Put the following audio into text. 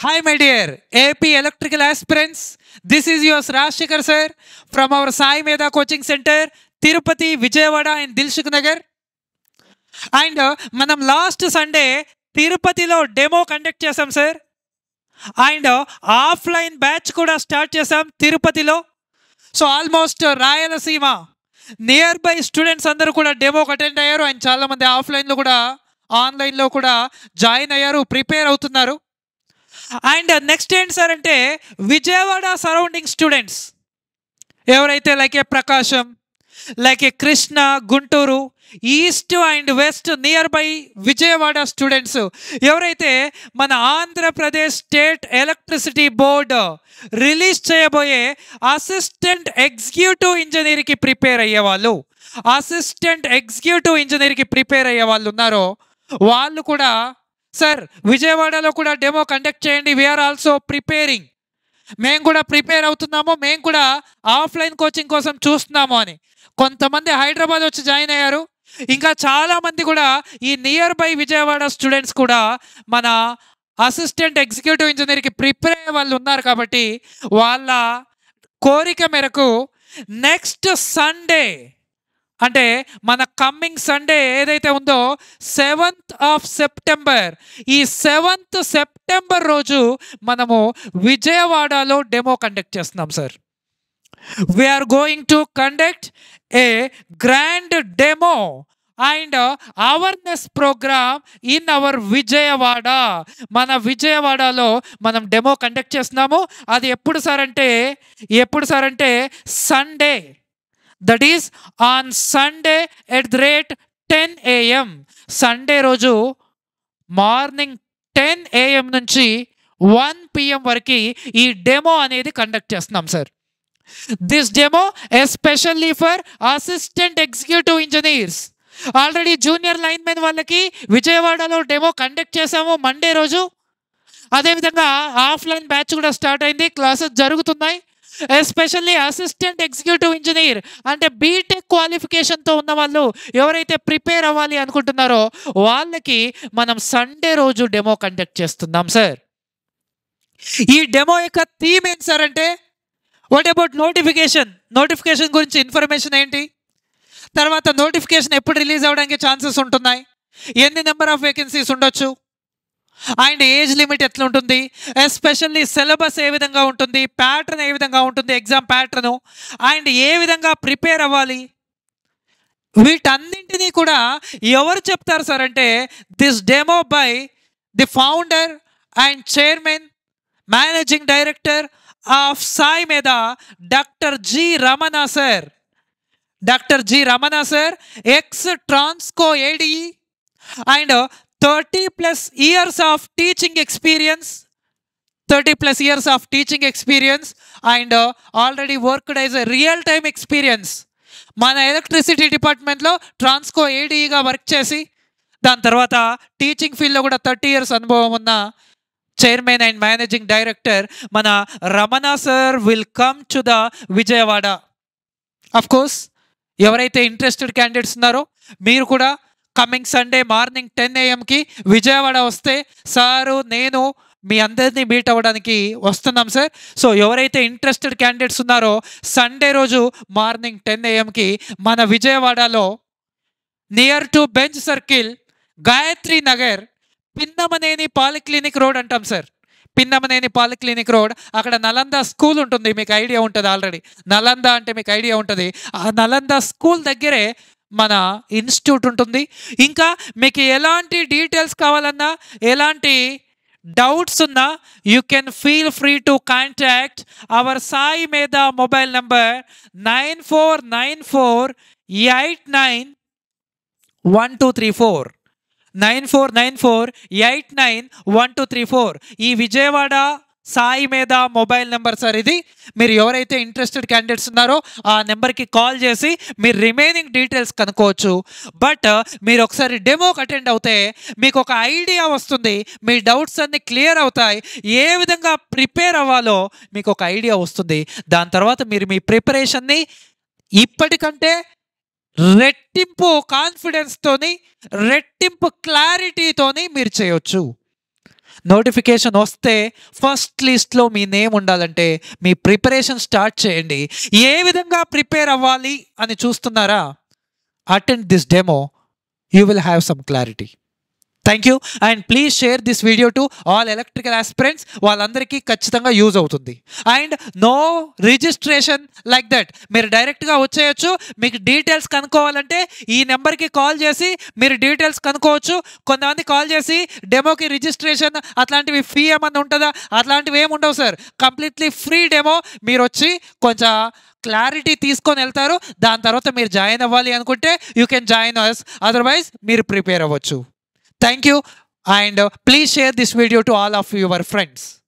Hi, my dear AP electrical aspirants. This is yours Rajshekhar sir from our Sai Meda Coaching Center, Tirupati, Vijayawada, and Dilshuk Nagar. And మనం last Sunday తిరుపతిలో demo conduct చేసాం sir. And offline batch కూడా start చేసాం తిరుపతిలో. So almost Rayalaseema near by students అందరూ కూడా డెమోకి attend అయ్యారు. And చాలామంది ఆఫ్లైన్లో కూడా ఆన్లైన్లో కూడా జాయిన్ అయ్యారు, ప్రిపేర్ అవుతున్నారు. అండ్ నెక్స్ట్ ఏంటి సార్ అంటే విజయవాడ సరౌండింగ్ స్టూడెంట్స్ ఎవరైతే like A Prakasam, like A Krishna, Guntur, east and west near by Vijayawada students ఎవరైతే మన Andhra Pradesh state electricity board release చేయబోయే అసిస్టెంట్ ఎగ్జిక్యూటివ్ ఇంజనీర్కి ప్రిపేర్ అయ్యే వాళ్ళు, అసిస్టెంట్ ఎగ్జిక్యూటివ్ ఇంజనీర్కి ప్రిపేర్ అయ్యే వాళ్ళు ఉన్నారో వాళ్ళు కూడా సార్ విజయవాడలో కూడా డెమో కండక్ట్ చేయండి, వీఆర్ ఆల్సో ప్రిపేరింగ్, మేము కూడా ప్రిపేర్ అవుతున్నాము, మేము కూడా ఆఫ్లైన్ కోచింగ్ కోసం చూస్తున్నాము అని కొంతమంది హైదరాబాద్ వచ్చి జాయిన్ అయ్యారు. ఇంకా చాలామంది కూడా ఈ నియర్ బై విజయవాడ స్టూడెంట్స్ కూడా మన అసిస్టెంట్ ఎగ్జిక్యూటివ్ ఇంజనీర్కి ప్రిపేర్ అయ్యే వాళ్ళు ఉన్నారు. కాబట్టి వాళ్ళ కోరిక మేరకు నెక్స్ట్ సండే అంటే మన కమ్మింగ్ సండే ఏదైతే ఉందో 7th of September, ఈ 7th September రోజు మనము విజయవాడలో డెమో కండక్ట్ చేస్తున్నాం sir. We are going to conduct a grand demo and awareness program in our Vijayawada. మన విజయవాడలో మనం డెమో కండక్ట్ చేస్తున్నాము. అది ఎప్పుడు సార్ అంటే Sunday, that is on Sunday at 10 AM. Sunday రోజు మార్నింగ్ 10 AM నుంచి 1 PM వరకు ఈ డెమో అనేది కండక్ట్ చేస్తున్నాం sir. This demo especially for assistant executive engineers. Already junior line men వాళ్ళకి విజయవాడలో డెమో కండక్ట్ చేసాము మండే రోజు. అదేవిధంగా ఆఫ్లైన్ బ్యాచ్ కూడా స్టార్ట్ అయింది, క్లాసెస్ జరుగుతున్నాయి. ఎస్పెషల్లీ అసిస్టెంట్ ఎగ్జిక్యూటివ్ ఇంజనీర్ అంటే బీటెక్ క్వాలిఫికేషన్తో ఉన్న వాళ్ళు ఎవరైతే ప్రిపేర్ అవ్వాలి అనుకుంటున్నారో వాళ్ళకి మనం సండే రోజు డెమో కండక్ట్ చేస్తున్నాం సార్. ఈ డెమో యొక్క థీమ్ ఏంటి సార్ అంటే వాట్ అబౌట్ నోటిఫికేషన్ గురించి ఇన్ఫర్మేషన్ ఏంటి, తర్వాత నోటిఫికేషన్ ఎప్పుడు రిలీజ్ అవ్వడానికి ఛాన్సెస్ ఉంటున్నాయి, ఎన్ని నెంబర్ ఆఫ్ వేకెన్సీస్ ఉండొచ్చు, అండ్ ఏజ్ లిమిట్ ఎట్లా ఉంటుంది, ఎస్పెషల్లీ సిలబస్ ఏ విధంగా ఉంటుంది, ప్యాటర్న్ ఏ విధంగా ఉంటుంది, ఎగ్జామ్ ప్యాటర్ను, అండ్ ఏ విధంగా ప్రిపేర్ అవ్వాలి, వీటన్నింటినీ కూడా ఎవరు చెప్తారు సార్ అంటే this demo by the founder and chairman managing director of Sai Medha doctor G Ramana sir. Doctor G Ramana sir ex Transco ADE and 30+ years of teaching experience, 30+ years of teaching experience and already worked as a real-time experience. మన electricity డిపార్ట్మెంట్లో Transco ఏడీగా work చేసి దాని తర్వాత teaching ఫీల్డ్లో కూడా 30 years అనుభవం ఉన్న chairman and managing director మన Ramana sir will come to the Vijayawada. Of course ఎవరైతే ఇంట్రెస్టెడ్ క్యాండిడేట్స్ ఉన్నారో మీరు కూడా coming Sunday morning 10 AM Vijayawada వస్తే సారు నేను మీ అందరినీ మీట్ అవ్వడానికి వస్తున్నాం సార్. సో ఎవరైతే ఇంట్రెస్టెడ్ క్యాండిడేట్స్ ఉన్నారో సండే రోజు మార్నింగ్ 10 AM మన విజయవాడలో near to bench circle, Gayatri Nagar, Pinnamaneni polyclinic road అంటాం సార్. పిన్నమనేని పాలిక్లినిక్ రోడ్, అక్కడ నలంద స్కూల్ ఉంటుంది, మీకు ఐడియా ఉంటుంది. ఆల్రెడీ నలంద అంటే మీకు ఐడియా ఉంటుంది. ఆ నలంద స్కూల్ దగ్గరే మన ఇన్స్టిట్యూట్ ఉంటుంది. ఇంకా మీకు ఎలాంటి డీటెయిల్స్ కావాలన్నా, ఎలాంటి డౌట్స్ ఉన్నా you can feel free to contact our Sai మేధా మొబైల్ నంబర్ 9494891234, 9494891234. ఈ విజయవాడ సాయి మేధా మొబైల్ నెంబర్ సార్ ఇది. మీరు ఎవరైతే ఇంట్రెస్టెడ్ క్యాండిడేట్స్ ఉన్నారో ఆ నెంబర్కి కాల్ చేసి మీరు రిమైనింగ్ డీటెయిల్స్ కనుక్కోవచ్చు. బట్ మీరు ఒకసారి డెమోకి అటెండ్ అవుతే మీకు ఒక ఐడియా వస్తుంది, మీ డౌట్స్ అన్నీ క్లియర్ అవుతాయి, ఏ విధంగా ప్రిపేర్ అవ్వాలో మీకు ఒక ఐడియా వస్తుంది. దాని తర్వాత మీరు మీ ప్రిపరేషన్ని ఇప్పటికంటే రెట్టింపు కాన్ఫిడెన్స్తోని, రెట్టింపు క్లారిటీతోని మీరు చేయొచ్చు. నోటిఫికేషన్ వస్తే ఫస్ట్ లిస్ట్లో మీ నేమ్ ఉండాలంటే మీ ప్రిపరేషన్ స్టార్ట్ చేయండి. ఏ విధంగా ప్రిపేర్ అవ్వాలి అని చూస్తున్నారా? Attend this demo, you will have some clarity. Thank you and please share this video to all electrical aspirants. వాళ్ళందరికీ ఖచ్చితంగా యూజ్ అవుతుంది. And no registration like that, మీరు డైరెక్ట్గా వచ్చేయచ్చు. మీకు డీటెయిల్స్ కనుక్కోవాలంటే ఈ నెంబర్కి కాల్ చేసి మీరు డీటెయిల్స్ కనుక్కోవచ్చు. కొంతమంది కాల్ చేసి డెమోకి రిజిస్ట్రేషన్ అట్లాంటివి ఫీ ఏమన్నా ఉంటుందా? అట్లాంటివి ఏమి ఉండవు సార్, కంప్లీట్లీ ఫ్రీ డెమో. మీరు వచ్చి కొంచెం క్లారిటీ తీసుకొని వెళ్తారు. దాని తర్వాత మీరు జాయిన్ అవ్వాలి అనుకుంటే you can join us, otherwise మీరు ప్రిపేర్ అవ్వచ్చు. Thank you and please share this video to all of your friends.